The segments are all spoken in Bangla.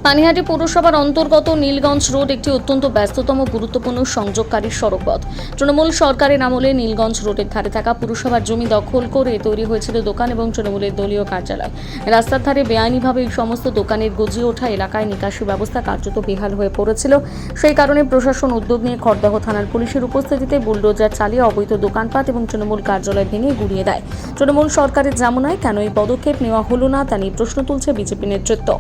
পানিহাটি পৌরসভার অন্তর্গত নীলগঞ্জ রোড একটি অত্যন্ত ব্যস্ততম গুরুত্বপূর্ণ সংযোগকারী সড়কপথ। তৃণমূল সরকারের আমলে নীলগঞ্জ রোডের ধারে থাকা পুরসভার জমি দখল করে তৈরি হয়েছিল দোকান এবং তৃণমূলের দলীয় কার্যালয়। রাস্তার ধারে বেআইনিভাবে এই সমস্ত দোকানের গজিয়ে ওঠা এলাকায় নিকাশি ব্যবস্থা কার্যত বেহাল হয়ে পড়েছিল। সেই কারণে প্রশাসন উদ্যোগ নিয়ে খড়দহ থানার পুলিশের উপস্থিতিতে বুলডোজার চালিয়ে অবৈধ দোকানপাট এবং তৃণমূল কার্যালয় ভেঙে গুড়িয়ে দেয়। তৃণমূল সরকারের জামানায় কেন এই পদক্ষেপ নেওয়া হলো না তা নিয়ে প্রশ্ন তুলছে বিজেপি নেতৃত্ব।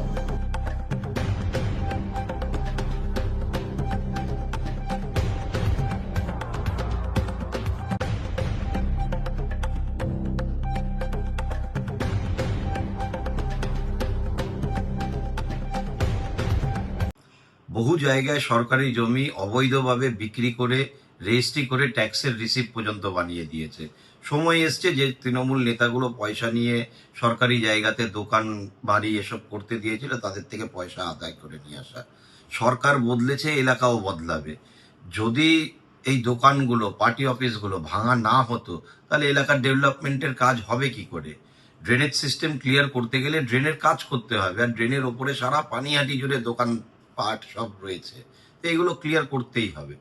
বহু জায়গায় সরকারি জমি অবৈধভাবে বিক্রি করে রেজিস্ট্রি করে ট্যাক্সের রিসিপ্ট পর্যন্ত বানিয়ে দিয়েছে। সময় এসছে যে তৃণমূল নেতাগুলো পয়সা নিয়ে সরকারি জায়গাতে দোকান বাড়ি এসব করতে দিয়েছিল তাদের থেকে পয়সা আদায় করে নিয়ে আসা। সরকার বদলেছে, এলাকাও বদলাবে। যদি এই দোকানগুলো পার্টি অফিসগুলো ভাঙা না হতো তাহলে এলাকার ডেভেলপমেন্টের কাজ হবে কি করে? ড্রেনেজ সিস্টেম ক্লিয়ার করতে গেলে ড্রেনের কাজ করতে হবে, আর ড্রেনের ওপরে সারা পানিহাটি জুড়ে দোকান পাট সব রয়েছে, তো এগুলো ক্লিয়ার করতেই হবে।